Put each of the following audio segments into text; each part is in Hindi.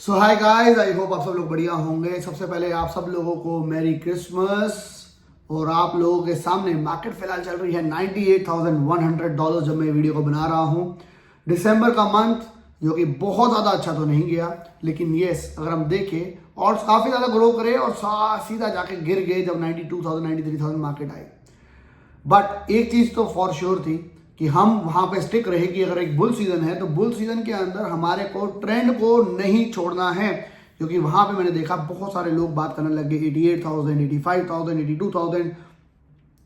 So hi guys, I hope आप सब लोग बढ़िया होंगे। सबसे पहले आप सब लोगों को मैरी क्रिसमस। और आप लोगों के सामने मार्केट फिलहाल चल रही है $98,100 जब मैं वीडियो को बना रहा हूं। दिसंबर का मंथ जो कि बहुत ज़्यादा अच्छा तो नहीं गया, लेकिन यस अगर हम देखें और काफ़ी ज़्यादा ग्रो करे और सीधा जाके गिर गए जब 92,000 93,000 मार्केट आई। बट एक चीज तो फॉर श्योर थी कि हम वहां पे स्टिक रहे कि अगर एक बुल सीजन है तो बुल सीजन के अंदर हमारे को ट्रेंड को नहीं छोड़ना है, क्योंकि वहां पे मैंने देखा बहुत सारे लोग बात करने लग गए 88,000 85,000 82,000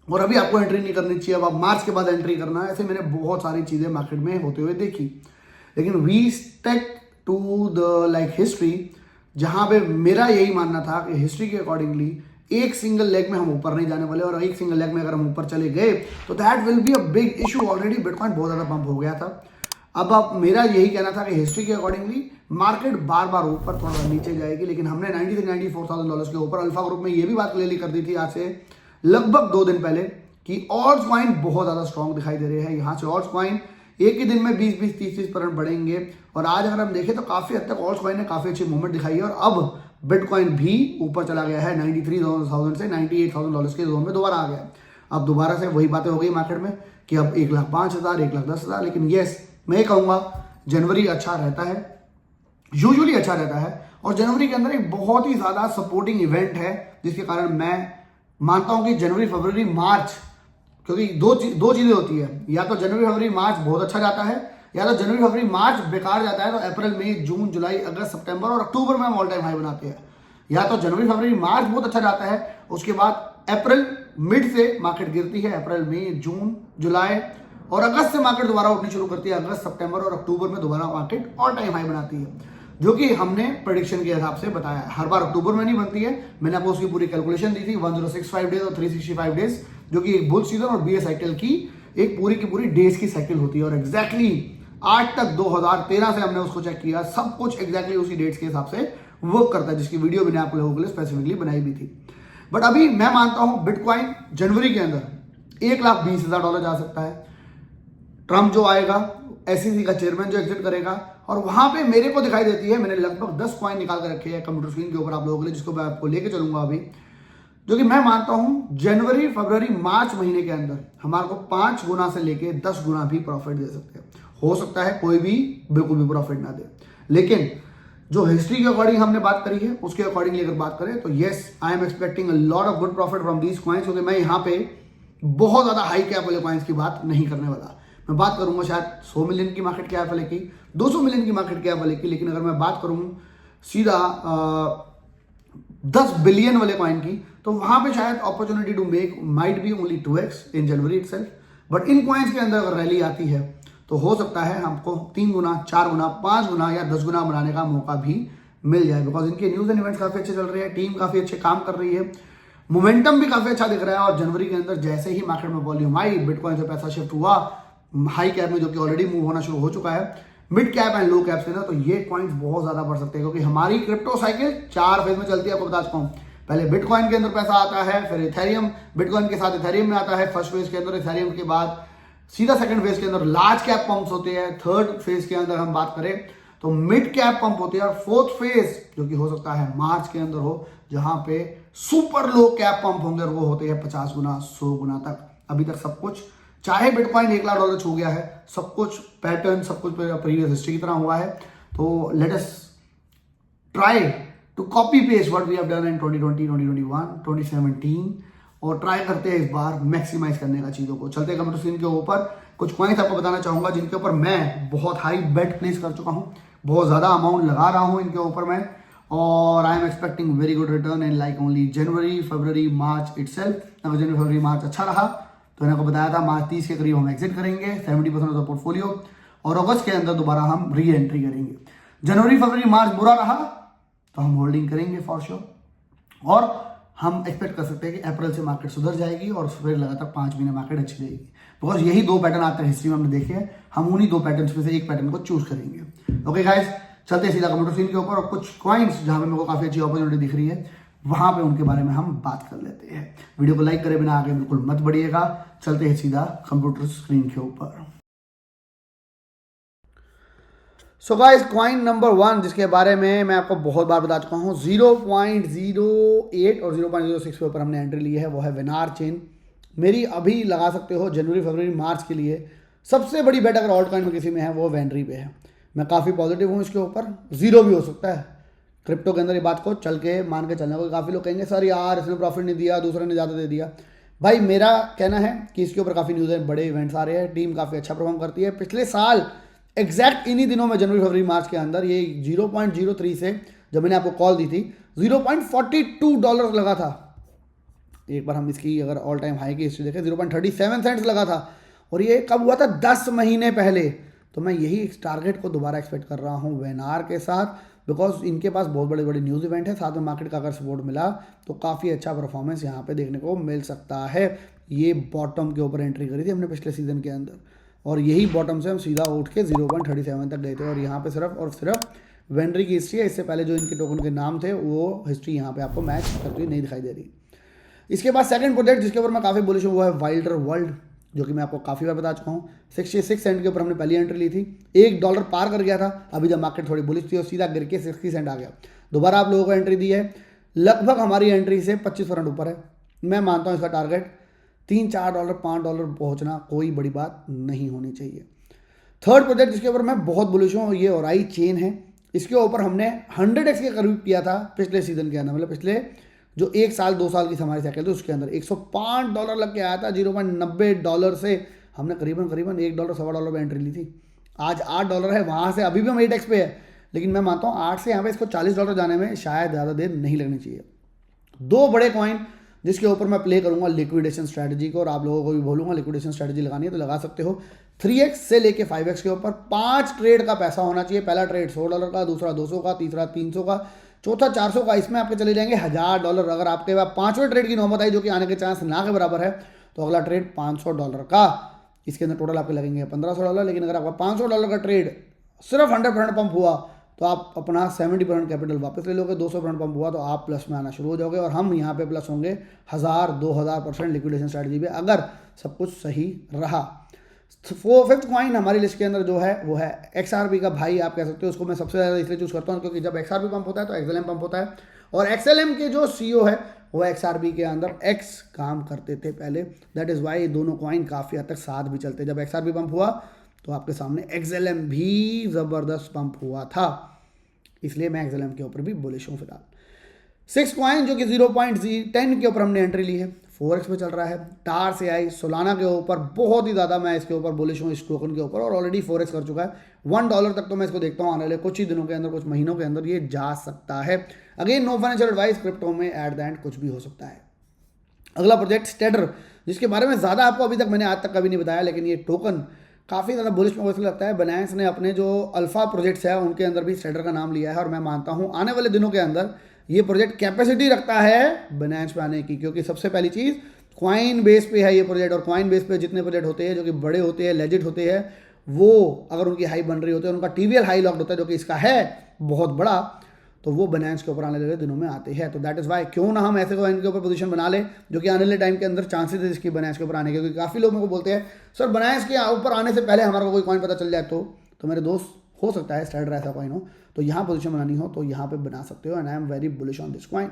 और अभी आपको एंट्री नहीं करनी चाहिए, अब आप मार्च के बाद एंट्री करना है। ऐसे मैंने बहुत सारी चीजें मार्केट में होते हुए देखी, लेकिन we stake to the like history, जहां पे मेरा यही मानना था कि हिस्ट्री के अकॉर्डिंगली एक सिंगल लेग में हम ऊपर नहीं जाने वाले, और एक सिंगल लेग में अगर हम ऊपर चले गए तो that will be a big issue. Already bitcoin बहुत ज्यादा पंप हो गया था। अब मेरा यही कहना था कि हिस्ट्री के अकॉर्डिंगली मार्केट बार बार ऊपर थोड़ा नीचे जाएगी, लेकिन हमने $93,000 के ऊपर अल्फा ग्रुप में ये भी बात क्लियरली कर दी थी आज से लगभग 2 दिन पहले कि ऑल्ट्स कॉइन बहुत ज्यादा स्ट्रॉन्ग दिखाई दे रहे हैं। यहाँ से ऑल्ट्स कॉइन एक ही दिन में 20-30% बढ़ेंगे, और आज अगर हम देखें तो काफी हद तक ऑल्ट्स कॉइन ने काफी अच्छी मूवमेंट दिखाई है, और अब बिटकॉइन भी ऊपर चला गया है 93,000 से $98,000 के जोन में दोबारा आ गया। अब दोबारा से वही बातें हो गई मार्केट में कि अब 1,05,000 1,10,000। लेकिन यस मैं कहूंगा जनवरी अच्छा रहता है, यूजुअली अच्छा रहता है, और जनवरी के अंदर एक बहुत ही ज्यादा सपोर्टिंग इवेंट है, जिसके कारण मैं मानता हूं कि जनवरी फरवरी मार्च, क्योंकि दो चीजें होती है, या तो जनवरी फरवरी मार्च बहुत अच्छा जाता है, या तो जनवरी फरवरी मार्च बेकार जाता है तो अप्रैल मई जून जुलाई अगस्त सितंबर और अक्टूबर में हम ऑल टाइम हाई बनाते हैं। या तो जनवरी फरवरी मार्च बहुत अच्छा जाता है, उसके बाद अप्रैल मिड से मार्केट गिरती है, अप्रैल मई जून जुलाई और अगस्त से मार्केट दोबारा उठनी शुरू करती है, अगस्त सितंबर और अक्टूबर में दोबारा मार्केट ऑल टाइम हाई बनाती है, जो कि हमने प्रेडिक्शन के हिसाब से बताया है। हर बार अक्टूबर में नहीं बनती है, मैंने आपको उसकी पूरी कैलकुलेशन दी थी 1065 डेज और 365 डेज, जो कि एक बुल सीजन और बीए साइकिल की एक पूरी की पूरी डेज की साइकिल होती है। और एग्जैक्टली आज तक 2013 से हमने उसको चेक किया, सब कुछ एग्जैक्टली उसी डेट्स के हिसाब से वर्क करता है, जिसकी वीडियो मैंने आप लोगों के लिए स्पेसिफिकली बनाई भी थी। बट अभी मैं मानता हूं बिटकॉइन जनवरी के अंदर $1,20,000 जा सकता है। ट्रम्प जो आएगा, एसईसी का चेयरमैन जो एग्जिट करेगा, और वहां पे मेरे को दिखाई देती है, मैंने लगभग 10 कॉइन निकाल कर रखे हैं कंप्यूटर स्क्रीन के ऊपर आप लोगों के लिए, जिसको मैं आपको लेके चलूंगा अभी, जो कि मैं मानता हूं जनवरी फरवरी मार्च महीने के अंदर हमारे को 5 गुना से लेके 10 गुना भी प्रॉफिट दे सकते हैं। हो सकता है कोई भी बिल्कुल भी प्रॉफिट ना दे, लेकिन जो हिस्ट्री के अकॉर्डिंग हमने बात करी है उसके अकॉर्डिंगली अगर बात करें तो yes I am expecting a lot of good profit from these coins, क्योंकि मैं यहाँ पे बहुत ज्यादा हाई कैप वाले कॉइन्स की बात नहीं करने वाला। मैं बात करूंगा शायद 100 मिलियन की मार्केट कैप वाले की, 200 मिलियन की मार्केट कैप वाले की, लेकिन अगर मैं बात करूं सीधा 10 बिलियन वाले कॉइन की, तो वहां पे शायद opportunity to make might be only 2x in January itself. But in coins के अंदर अगर रैली आती है तो हो सकता है हमको 3 गुना 4 गुना 5 गुना या 10 गुना बनाने का मौका भी मिल जाए, बिकॉज इनके न्यूज एंड इवेंट्स काफी अच्छे चल रहे हैं, टीम काफी अच्छे काम कर रही है, मोमेंटम भी काफी अच्छा दिख रहा है। और जनवरी के अंदर जैसे ही मार्केट में वॉल्यूम आई, बिटकॉइन से पैसा शिफ्ट हुआ हाई कैप में, जो कि ऑलरेडी मूव होना शुरू हो चुका है mid cap and low cap से ना, तो ये कॉइन्स बहुत ज्यादा बढ़ सकते हैं, क्योंकि हमारी क्रिप्टो साइकिल 4 फेज में चलती है। आपको बता चुका हूं, पहले बिटकॉइन के अंदर पैसा आता है, फिर इथेरियम, बिटकॉइन के साथ इथेरियम में आता है फर्स्ट फेज के अंदर, इथेरियम के बाद सीधा सेकंड फेज के अंदर लार्ज कैप पंप्स होते हैं, थर्ड फेज के अंदर हम बात करें तो मिड कैप पंप होते हैं, और फोर्थ फेज जो कि हो सकता है मार्च के अंदर हो, जहां पे सुपर लो कैप पंप होंगे, और वो होते हैं 50 गुना 100 गुना तक। अभी तक सब कुछ, चाहे बिटकॉइन $1,00,000 छू गया है, सब कुछ पैटर्न, सब कुछ प्रीवियस हिस्ट्री की तरह हुआ है। तो let us try to copy paste what we have done in 2020 2021 2017, और ट्राई करते हैं इस बार मैक्सिमाइज करने का चीजों को। चलते कंप्यूटर स्क्रीन के ऊपर कुछ कॉइन्स आपको बताना चाहूंगा जिनके ऊपर मैं बहुत हाई बेट प्लेस कर चुका हूं, बहुत ज्यादा अमाउंट लगा रहा हूं इनके ऊपर मैं, और I am expecting very good return in like only January February March itself. अगर जनवरी फरवरी मार्च अच्छा रहा तो मैंने आपको बताया था मार्च 30 के करीब हम एग्जिट करेंगे 70% ऑफ द पोर्टफोलियो, और अगस्त के अंदर दोबारा हम री एंट्री करेंगे। जनवरी फरवरी मार्च बुरा रहा तो हम होल्डिंग करेंगे फॉर श्योर, और हम एक्सपेक्ट कर सकते हैं कि अप्रैल से मार्केट सुधर जाएगी और फिर लगातार 5 महीने मार्केट अच्छी रहेगी, बिकॉज यही 2 पैटर्न आते हैं हिस्ट्री में हमने देखे हैं। हम उन्हीं 2 पैटर्न में से एक पैटर्न को चूज करेंगे। ओके गाइस, चलते हैं सीधा कंप्यूटर स्क्रीन के ऊपर, और कुछ कॉइन्स जहां पे मेरे को काफी अच्छी अपॉर्चुनिटी दिख रही है वहां पे उनके बारे में हम बात कर लेते हैं। वीडियो को लाइक करे बिना आगे बिल्कुल मत बढ़िएगा। चलते हैं सीधा कंप्यूटर स्क्रीन के ऊपर। सो गाइस कॉइन नंबर 1 जिसके बारे में मैं आपको बहुत बार बता चुका हूँ, 0.08 और 0.06 के ऊपर हमने एंट्री ली है, वो है वेनार चेन। मेरी अभी लगा सकते हो जनवरी फरवरी मार्च के लिए सबसे बड़ी बेट अगर ऑल्ट कॉइन में किसी में है वो वेनरी पे है। मैं काफ़ी पॉजिटिव हूँ इसके ऊपर, जीरो भी हो सकता है क्रिप्टो के अंदर। ये बात को चल के मान के चलना, कोई काफ़ी लोग कहेंगे सर यार इसने प्रॉफिट नहीं दिया, दूसरे ने ज़्यादा दे दिया। भाई मेरा कहना है कि इसके ऊपर काफ़ी न्यूज़ है, बड़े इवेंट्स आ रहे हैं, टीम काफ़ी अच्छा परफॉर्म करती है। पिछले साल एग्जैक्ट इन्हीं दिनों में जनवरी फरवरी मार्च के अंदर ये 0.03 से जब मैंने आपको कॉल दी थी $0.42 लगा था। एक बार हम इसकी अगर ऑल टाइम हाई की हिस्ट्री देखें 0.37 सेंट्स लगा था, और ये कब हुआ था 10 महीने पहले। तो मैं यही टारगेट को दोबारा एक्सपेक्ट कर रहा हूँ वेनार के साथ, बिकॉज इनके पास बहुत बड़े बड़े न्यूज़ इवेंट है, साथ में मार्केट का अगर सपोर्ट मिला तो काफ़ी अच्छा परफॉर्मेंस यहाँ पे देखने को मिल सकता है। ये बॉटम के ऊपर एंट्री करी थी हमने पिछले सीजन के अंदर, और यही बॉटम से हम सीधा उठ के 0.37 तक गए थे, और यहाँ पे सिर्फ और सिर्फ वेनरी की हिस्ट्री है। इससे पहले जो इनके टोकन के नाम थे वो हिस्ट्री यहाँ पे आपको मैच करती हुई नहीं दिखाई दे रही। इसके बाद सेकंड प्रोजेक्ट जिसके ऊपर मैं काफ़ी बुलिश हूँ वो है वाइल्डर वर्ल्ड, जो कि मैं आपको काफ़ी बार बता चुका हूँ। 66 सेंट के ऊपर हमने पहली एंट्री ली थी, $1 पार कर गया था। अभी जब मार्केट थोड़ी बुलिश थी और सीधा गिर के 60 सेंट आ गया, दोबारा आप लोगों को एंट्री दी है। लगभग हमारी एंट्री से 25% ऊपर है। मैं मानता हूँ इसका टारगेट $3-4 $5 पहुँचना कोई बड़ी बात नहीं होनी चाहिए। थर्ड प्रोजेक्ट जिसके ऊपर मैं बहुत बुलिश हूँ ये ओराई चेन है। इसके ऊपर हमने 100x के करीब किया था पिछले सीजन के अंदर, मतलब पिछले जो 1 साल 2 साल की हमारी साइकिल थी उसके अंदर $105 लग के आया था। $0.90 से हमने करीबन $1 $1.25 पे एंट्री ली थी। आज $8 है, वहाँ से अभी भी हम 8x पे है, लेकिन मैं मानता हूँ 8 से यहाँ पे इसको $40 जाने में शायद ज़्यादा देर नहीं लगनी चाहिए। दो बड़े कॉइन जिसके ऊपर मैं प्ले करूँगा लिक्विडेशन स्ट्रैटेजी को, और आप लोगों को भी बोलूँगा लिक्विडेशन स्ट्रैटेजी लगानी है तो लगा सकते हो। 3x से लेके 5x के ऊपर 5 ट्रेड का पैसा होना चाहिए। पहला ट्रेड $100 का, दूसरा 200 का, तीसरा 300 का, चौथा 400 का। इसमें आपके चले जाएंगे $1000। अगर आपके पास 5वें ट्रेड की नौबत आई जो कि आने के चांस ना के बराबर है, तो अगला ट्रेड $500 का। इसके अंदर टोटल आपके लगेंगे $1500। लेकिन अगर आपका $500 का ट्रेड सिर्फ 100% पंप हुआ तो आप अपना 70% कैपिटल वापस ले लोगे। 200% पंप हुआ तो आप प्लस में आना शुरू हो जाओगे, और हम यहाँ पे प्लस होंगे 1000-2000% लिक्विडेशन स्ट्रैटेजी पे अगर सब कुछ सही रहा। फिफ्थ कॉइन हमारी लिस्ट के अंदर जो है वो है XRP का भाई, आप कह सकते हो उसको। मैं सबसे ज़्यादा इसलिए चूज़ करता हूँ क्योंकि जब XRP पंप होता है तो XLM पंप होता है, और XLM के जो CEO है वो XRP के अंदर X काम करते थे पहले। दैट इज़ वाई दोनों कॉइन काफ़ी हद तक साथ भी चलते। जब XRP पंप हुआ तो आपके सामने XLM भी ज़बरदस्त पंप हुआ था, इसलिए मैं XLM के ऊपर भी बुलिश हूँ फिलहाल। 6 कॉइन जो कि 0.10 के ऊपर हमने एंट्री ली है, 4x पे चल रहा है। टार से आई सोलाना के ऊपर बहुत ही ज़्यादा मैं इसके ऊपर बुलिश हूँ, इस टोकन के ऊपर, और ऑलरेडी 4x कर चुका है। $1 तक तो मैं इसको देखता हूँ आने वाले कुछ ही दिनों के अंदर, कुछ महीनों के अंदर ये जा सकता है। Again no financial advice, crypto में एट द एंड कुछ भी हो सकता है। अगला प्रोजेक्ट स्टेडर, जिसके बारे में ज़्यादा आपको अभी तक मैंने आज तक कभी नहीं बताया, लेकिन ये टोकन काफ़ी ज़्यादा बुलिश में वैसे लगता है। बनायंस ने अपने जो अल्फा प्रोजेक्ट्स है उनके अंदर भी स्टेडर का नाम लिया है, और मैं मानता हूँ आने वाले दिनों के अंदर ये प्रोजेक्ट कैपेसिटी रखता है बनायंस पे आने की, क्योंकि सबसे पहली चीज़ क्वाइन बेस पे है ये प्रोजेक्ट, और क्वाइन बेस पे जितने प्रोजेक्ट होते हैं जो कि बड़े होते हैं, लेजिट होते हैं, वो अगर उनकी हाई बन रही होती है, उनका TVL हाई लॉक्ड होता है जो कि इसका है बहुत बड़ा, तो वो बनायंस के ऊपर आने वाले दिनों में आते हैं। तो दैट इज़ वाई क्यों ना हम ऐसे कॉइन के ऊपर पोजीशन बना ले जो कि आने वाले टाइम के अंदर चांसेस है इसकी बनायंस के ऊपर आने के, क्योंकि काफ़ी लोग मेरे को बोलते हैं सर बनायंस के ऊपर आने से पहले हमारा कोई कॉइन पता चल जाए तो मेरे दोस्त हो सकता है स्टैंडर्ड ऐसा कॉइन हो, तो यहाँ पोजीशन बनानी हो तो यहाँ पे बना सकते हो, and I am very bullish on this coin.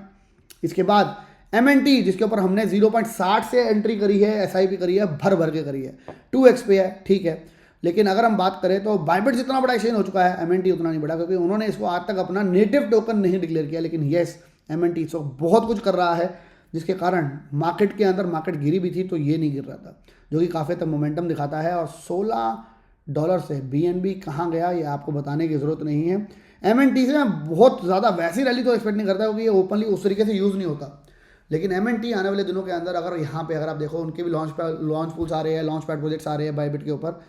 इसके बाद MNT जिसके ऊपर हमने 0.60 से एंट्री करी है, SIP करी है, भर के करी है, 2x पे है, ठीक है। लेकिन अगर हम बात करें तो बाइबिट जितना बड़ा एक्सचेंज हो चुका है, MNT उतना नहीं बड़ा, क्योंकि उन्होंने इसको आज तक अपना नेटिव टोकन नहीं डिक्लेयर किया। लेकिन येस MNT इसको बहुत कुछ कर रहा है, जिसके कारण मार्केट के अंदर मार्केट गिरी भी थी तो ये नहीं गिर रहा था, जो कि काफ़ी तक मोमेंटम दिखाता है। और $16 से BNB कहाँ गया ये आपको बताने की ज़रूरत नहीं है। MNT से मैं बहुत ज़्यादा वैसी रैली तो एक्सपेक्ट नहीं करता, क्योंकि ये ओपनली उस तरीके से यूज़ नहीं होता। लेकिन MNT आने वाले दिनों के अंदर अगर यहाँ पे अगर आप देखो उनके भी लॉन्च पूल्स आ रहे हैं, लॉन्च पैड प्रोजेक्ट्स आ रहे हैं बाइबिट के ऊपर,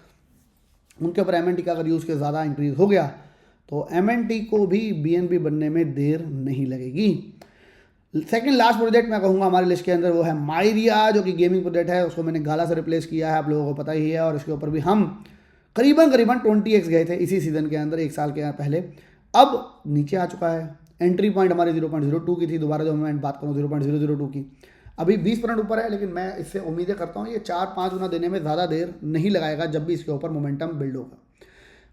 उनके ऊपर MNT का अगर यूज़ के ज़्यादा इंक्रीज हो गया तो MNT को भी BNB बनने में देर नहीं लगेगी। सेकंड लास्ट प्रोजेक्ट मैं कहूँगा हमारी लिस्ट के अंदर वो है माइरिया, जो कि गेमिंग प्रोजेक्ट है, उसको मैंने गाला से रिप्लेस किया है, आप लोगों को पता ही है। और इसके ऊपर भी हम करीबन 20x गए थे इसी सीज़न के अंदर, 1 साल के पहले। अब नीचे आ चुका है, एंट्री पॉइंट हमारी 0.02 की थी, दोबारा जो मैं बात करूँ 0.002 की, अभी 20% ऊपर है। लेकिन मैं इससे उम्मीदें करता हूँ ये 4-5 गुना देने में ज़्यादा देर नहीं लगाएगा जब भी इसके ऊपर मोमेंटम बिल्ड होगा।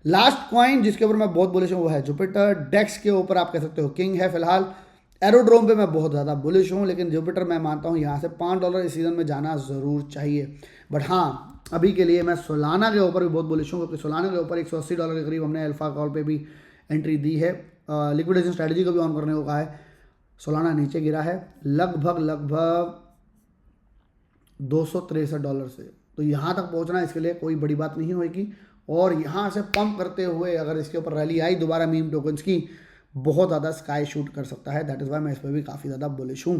लास्ट कॉइन जिसके ऊपर मैं बहुत बुलिश हूँ वो है जुपिटर। डेक्स के ऊपर आप कह सकते हो किंग है फिलहाल। एरोड्रोम पे मैं बहुत ज़्यादा बुलिश हूँ, लेकिन जुपिटर मैं मानता हूँ यहाँ से $5 इस सीज़न में जाना ज़रूर चाहिए। बट हाँ, अभी के लिए मैं सोलाना के ऊपर भी बहुत बुलिश हूँ, क्योंकि सोलाना के ऊपर $180 के करीब हमने अल्फा कॉल पे भी एंट्री दी है। लिक्विडेशन स्ट्रैटेजी को भी ऑन करने को कहा है। सोलाना नीचे गिरा है लगभग $263 से, तो यहाँ तक पहुँचना इसके लिए कोई बड़ी बात नहीं होगी। और यहाँ से पंप करते हुए अगर इसके ऊपर रैली आई दोबारा मीम टोकन्स की, बहुत ज़्यादा स्काई शूट कर सकता है। दैट इज़ वाई मैं इस पर भी काफ़ी ज़्यादा बुलिश हूँ।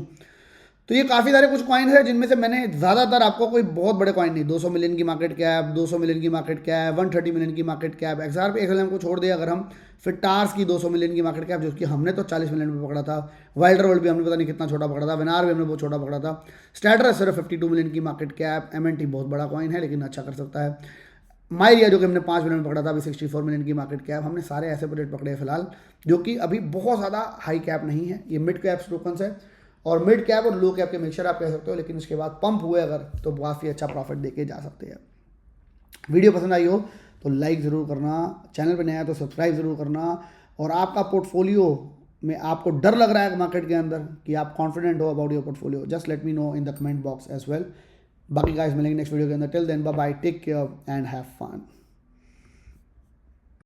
तो ये काफ़ी सारे कुछ कॉइन है जिनमें से मैंने ज़्यादातर आपको कोई बहुत बड़े कॉइन नहीं, 200 मिलियन की मार्केट कैप, 200 मिलियन की मार्केट कैप, 130 मिलियन की मार्केट कैप, XRP XLM को छोड़ दिया अगर हम, फिर टार्स की 200 मिलियन की मार्केट कैप जो कि हमने तो 40 मिलियन में पकड़ा था। वाइल्डर वर्ल्ड भी हमने पता नहीं कितना छोटा पकड़ा था। विनार भी हमने बहुत छोटा पकड़ा था। स्टैटर सिर्फ 52 मिलियन की मार्केट कैप। MNT बहुत बड़ा कॉइन है लेकिन अच्छा कर सकता है। मायरिया जो कि हमने 5 मिलियन में पकड़ा था, अभी 64 मिलियन की मार्केट कैप। हमने सारे ऐसे प्रोजेक्ट पकड़े हैं फिलहाल जो कि अभी बहुत ज़्यादा हाई कैप नहीं है। ये मिड कैप टोकन्स है और मिड कैप और लो कैप के मिक्सचर आप कह सकते हो, लेकिन उसके बाद पंप हुए अगर तो काफ़ी अच्छा प्रॉफिट देके जा सकते हैं। वीडियो पसंद आई हो तो लाइक ज़रूर करना, चैनल पर नया है तो सब्सक्राइब ज़रूर करना। और आपका पोर्टफोलियो में आपको डर लग रहा है मार्केट के अंदर कि आप कॉन्फिडेंट हो about your portfolio, just let me know in the comment box as well. बाकी गाइस मिलेंगे नेक्स्ट वीडियो के अंदर। Till then bye bye, take care and have fun.